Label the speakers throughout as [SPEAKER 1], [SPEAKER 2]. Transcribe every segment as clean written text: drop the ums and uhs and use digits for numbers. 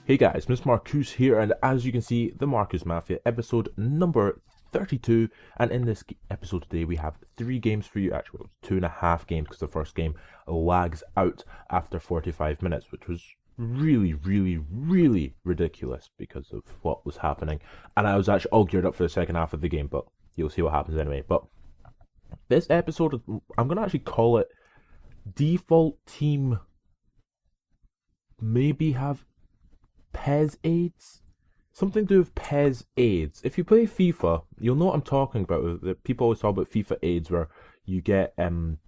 [SPEAKER 1] Hey guys, Miss Marcus here, and as you can see, the Marcus Mafia, episode number 32. And in this episode today, we have 3 games for you. Actually, it was 2.5 games because the first game lags out after 45 minutes, which was really ridiculous because of what was happening. And I was actually all geared up for the second half of the game, but you'll see what happens anyway. But this episode, I'm going to actually call it Default Team Maybe Have PES AIDS? Something to do with PES AIDS. If you play FIFA, you'll know what I'm talking about. People always talk about FIFA AIDS, where you get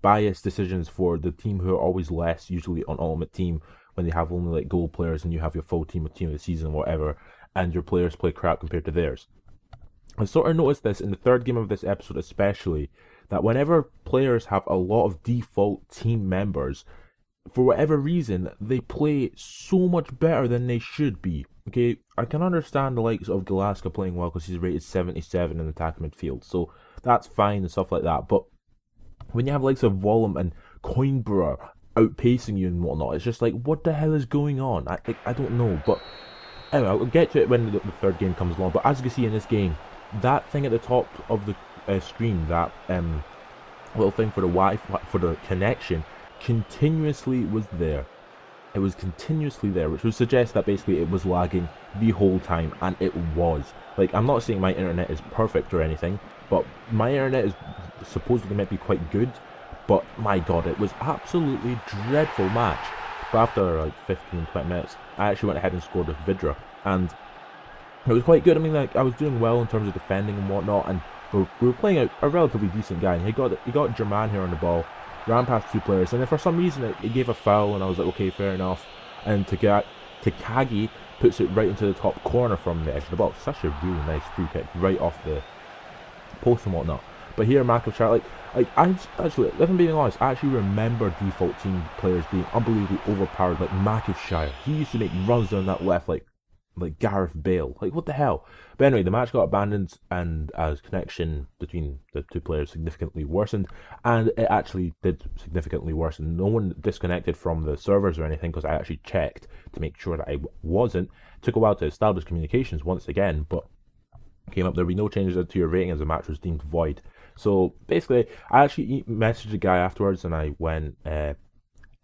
[SPEAKER 1] biased decisions for the team who are always less, usually on Ultimate Team, when they have only like gold players and you have your full team of the season, whatever, and your players play crap compared to theirs. I sort of noticed this in the third game of this episode especially, that whenever players have a lot of default team members, for whatever reason, they play so much better than they should be. Okay, I can understand the likes of Galaska playing well because he's rated 77 in attacking midfield, so that's fine and stuff like that. But when you have likes of Vollum and Coinborough outpacing you and whatnot, it's just like, what the hell is going on? I don't know. But anyway, I'll get to it when the third game comes along. But as you can see in this game, that thing at the top of the screen, that little thing for the Wi-Fi, for the connection, continuously was there. It was continuously there, which would suggest that basically it was lagging the whole time, and it was. Like, I'm not saying my internet is perfect or anything, but my internet is supposedly meant to be quite good, but my god, it was absolutely dreadful match. But after like 15-20 minutes, I actually went ahead and scored with Vidra, and it was quite good. I mean, like, I was doing well in terms of defending and whatnot, and we were playing a relatively decent guy, and he got German here on the ball, ran past 2 players, and then for some reason it gave a foul, and I was like, okay, fair enough. And Takagi puts it right into the top corner from the edge of the box. Such a really nice free kick, right off the post and whatnot. But here, Macovshire, like I actually, if I'm being honest, I actually remember default team players being unbelievably overpowered. Like Macovshire, he used to make runs down that left like Gareth Bale. Like, what the hell? But anyway, the match got abandoned, and as connection between the 2 players significantly worsened, and it actually did significantly worsen. No one disconnected from the servers or anything, because I actually checked to make sure that I wasn't. It took a while to establish communications once again, but came up there would be no changes to your rating as the match was deemed void. So basically, I actually messaged the guy afterwards, and I went, don't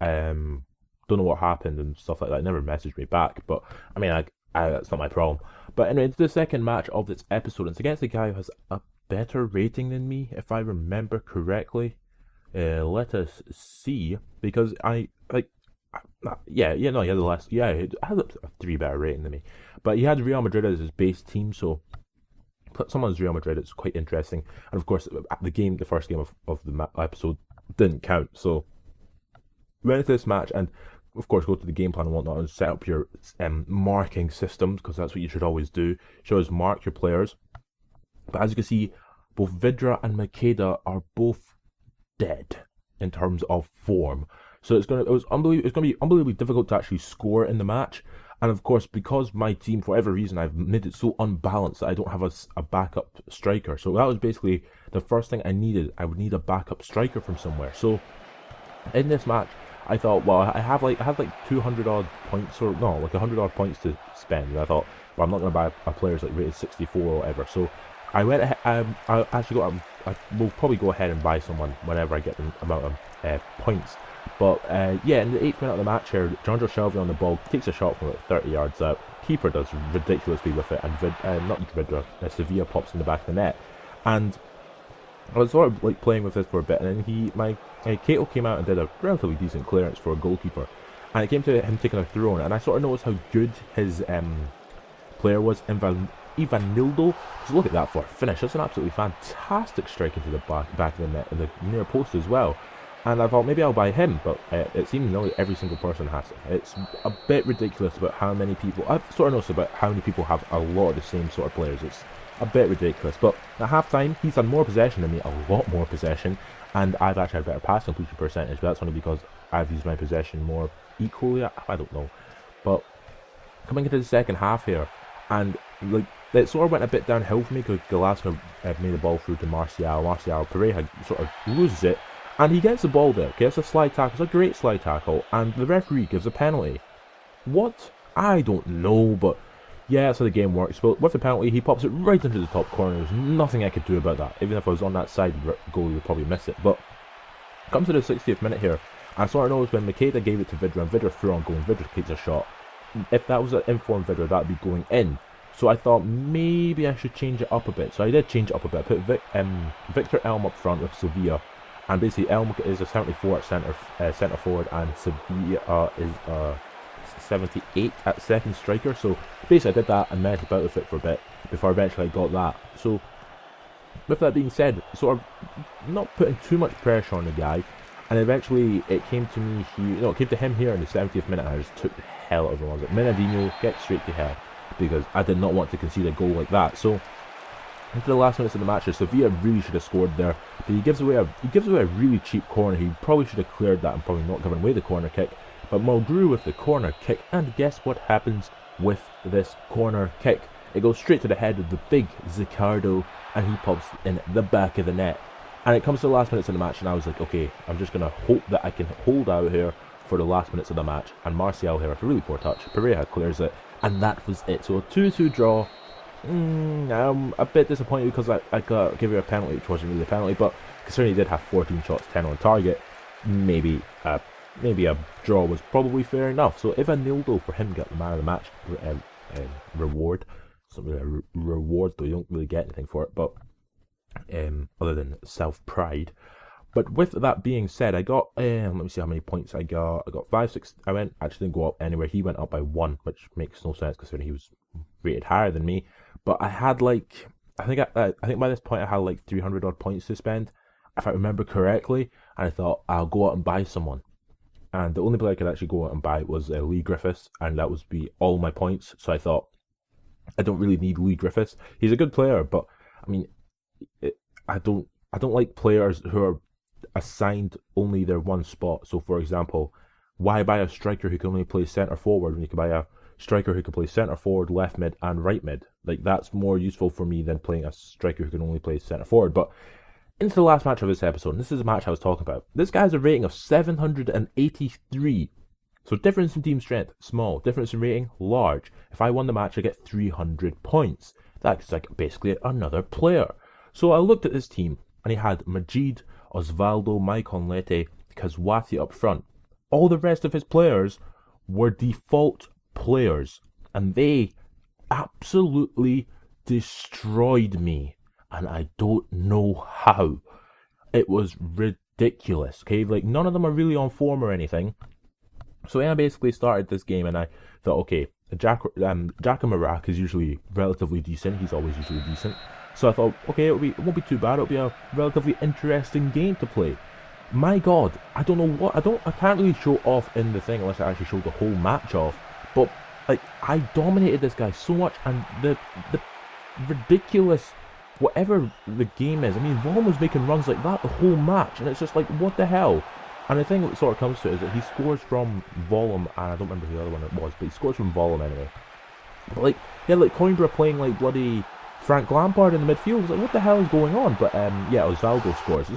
[SPEAKER 1] know what happened and stuff like that. He never messaged me back, but I mean, that's not my problem. But anyway, it's the second match of this episode. It's against a guy who has a better rating than me, if I remember correctly. Let us see, because he had he had a 3 better rating than me. But he had Real Madrid as his base team, so put someone as Real Madrid, it's quite interesting. And of course, the first game of the episode didn't count. So we went into this match, and of course, go to the game plan and whatnot and set up your marking systems, because that's what you should always do. You should mark your players. But as you can see, both Vidra and Makeda are both dead in terms of form. So it's gonna be unbelievably difficult to actually score in the match. And of course, because my team, for whatever reason, I've made it so unbalanced that I don't have a backup striker. So that was basically the first thing I needed. I would need a backup striker from somewhere. So in this match, I thought, well, I had like 200 odd points, or no, like 100 odd points to spend. And I thought, well, I'm not going to buy a player's like rated 64 or whatever. So I went ahead, I actually I will probably go ahead and buy someone whenever I get the amount of points. But yeah, in the 8th minute of the match here, Jonjo Shelby on the ball takes a shot from about 30 yards out. Keeper does ridiculously with it, and not Vidra, Sevilla pops in the back of the net. And I was sort of like playing with this for a bit, and then Kato came out and did a relatively decent clearance for a goalkeeper, and it came to him taking a throw in, and I sort of noticed how good his player was, Ivanildo. So look at that for a finish. That's an absolutely fantastic strike into the back of the net and the near post as well. And I thought maybe I'll buy him, but it seems nearly every single person has it. It's a bit ridiculous about how many people. I've sort of noticed about how many people have a lot of the same sort of players. It's a bit ridiculous. But at half time, he's had more possession than me, a lot more possession, and I've actually had better pass completion percentage. But that's only because I've used my possession more equally. I don't know. But coming into the second half here, and like it sort of went a bit downhill for me because Galaska made the ball through to Martial. Pereira sort of loses it. And he gets the ball there, gets a slide tackle, it's a great slide tackle, and the referee gives a penalty. What I don't know, but yeah, that's how the game works. But with the penalty, he pops it right into the top corner. There's nothing I could do about that. Even if I was on that side goal, you'd probably miss it. But comes to the 60th minute here. I sort of noticed when Makeda gave it to Vidra and Vidra threw on goal and Vidra takes a shot. If that was an informed Vidra, that would be going in. So I thought maybe I should change it up a bit. So I did change it up a bit. I put Victor Elm up front with Sevilla. And basically Elm is a 74 at centre forward and Sevilla is 78 at second striker. So basically I did that and messed about with it for a bit before eventually I got that. So with that being said, sort of not putting too much pressure on the guy. And eventually it came to me here, no, it came to him here in the 70th minute and I just took the hell out of him. I was like, Menadinho, get straight to hell. Because I did not want to concede a goal like that. So into the last minutes of the match, Sevilla really should have scored there, but he gives away a really cheap corner. He probably should have cleared that and probably not given away the corner kick. But Mulgrew with the corner kick, and guess what happens with this corner kick? It goes straight to the head of the big Zicardo, and he pops in the back of the net. And it comes to the last minutes of the match, and I was like, okay, I'm just gonna hope that I can hold out here for the last minutes of the match. And Martial here with a really poor touch. Pereira clears it. And that was it. So a 2-2 draw. I'm a bit disappointed because I got give you a penalty, which wasn't really a penalty, but considering he did have 14 shots, 10 on target, maybe a draw was probably fair enough. So if a nil-0 for him got the man of the match reward, it's not really a reward though, you don't really get anything for it, but other than self-pride. But with that being said, I got, let me see how many points I got. I got 5, 6, actually didn't go up anywhere. He went up by 1, which makes no sense considering he was rated higher than me. But I had like, I think by this point I had like 300 odd points to spend, if I remember correctly. And I thought, I'll go out and buy someone. And the only player I could actually go out and buy was Lee Griffiths, and that would be all my points. So I thought, I don't really need Lee Griffiths. He's a good player, but I mean, I don't like players who are assigned only their one spot. So for example, why buy a striker who can only play centre forward when you can buy a striker who can play centre forward, left mid and right mid? Like, that's more useful for me than playing a striker who can only play centre forward. But into the last match of this episode, and this is the match I was talking about. This guy has a rating of 783. So difference in team strength, small. Difference in rating, large. If I won the match, I get 300 points. That's like basically another player. So I looked at this team, and he had Majid, Osvaldo, Maicon Lete, Kazwati up front. All the rest of his players were default players, and they absolutely destroyed me, and I don't know how. It was ridiculous, okay? Like, none of them are really on form or anything. So I basically started this game, and I thought, okay, Jacomorac is usually relatively decent. He's always usually decent. So I thought, okay, it won't be too bad. It'll be a relatively interesting game to play. My God, I don't know what, I can't really show off in the thing unless I actually show the whole match off. But like, I dominated this guy so much, and the ridiculous, whatever the game is. I mean, Volum was making runs like that the whole match, and it's just like, what the hell? And the thing that sort of comes to it is that he scores from Volum, and I don't remember who the other one it was, but he scores from Volum anyway. But like, yeah, like Coimbra playing like bloody Frank Lampard in the midfield. It's like, what the hell is going on? But yeah, Osvaldo scores.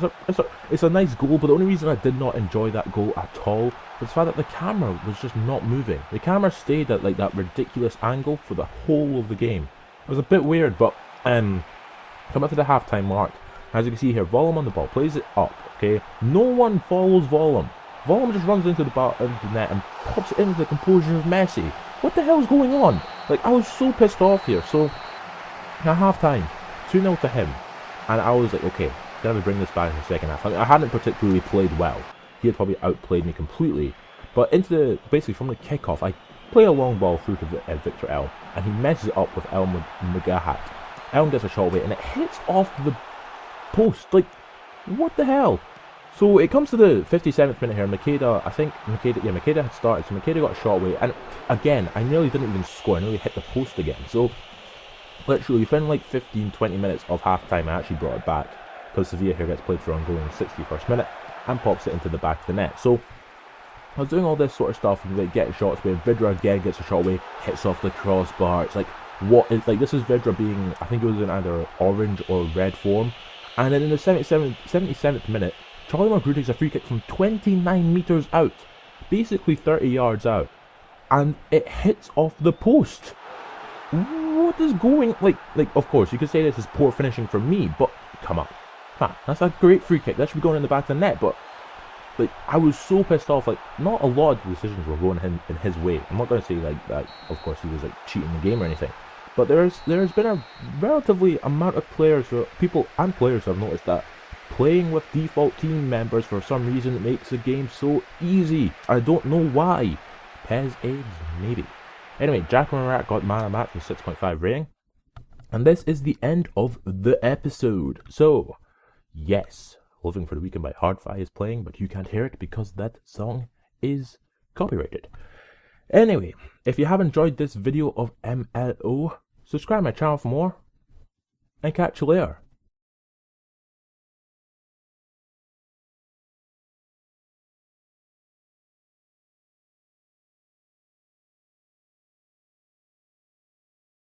[SPEAKER 1] It's a nice goal, but the only reason I did not enjoy that goal at all was the fact that the camera was just not moving. The camera stayed at like that ridiculous angle for the whole of the game. It was a bit weird, but come up to the halftime mark. As you can see here, Volum on the ball, plays it up, okay? No one follows Volum. Volum just runs into the net and pops it into the composure of Messi. What the hell is going on? Like, I was so pissed off here. So, at half-time, 2-0 to him. And I was like, okay, gotta bring this back in the second half. I mean, I hadn't particularly played well. He had probably outplayed me completely. But basically from the kickoff, I play a long ball through to Victor Elm, and he messes it up with Elm Magahat. Elm gets a shot away, and it hits off the post. Like, what the hell? So it comes to the 57th minute here. Makeda had started, so Makeda got a shot away, and again, I nearly didn't even score. I nearly hit the post again. So literally within like 15-20 minutes of half time, I actually brought it back because Sevilla here gets played for on goal in the 61st minute and pops it into the back of the net. So I was doing all this sort of stuff and like getting shots away. Vidra again gets a shot away, hits off the crossbar. It's like, what is, like, this is Vidra being, I think it was in either orange or red form. And then in the 77th minute, Charlie Mulgrew takes a free kick from 29 metres out, basically 30 yards out. and it hits off the post. What is going, like, of course, you could say this is poor finishing from me, but come on, that's a great free kick. That should be going in the back of the net, but, like, I was so pissed off. Like, not a lot of decisions were going in his way. I'm not going to say, like, that, of course, he was, like, cheating the game or anything, but there's been a relatively amount of players, players have noticed that playing with default team members for some reason makes the game so easy. I don't know why. PES AIDS, maybe. Anyway, Jacomorac got man of the match with 6.5 rating. And this is the end of the episode. So, yes, Living for the Weekend by Hardfi is playing, but you can't hear it because that song is copyrighted. Anyway, if you have enjoyed this video of MLO, subscribe my channel for more, and catch you later.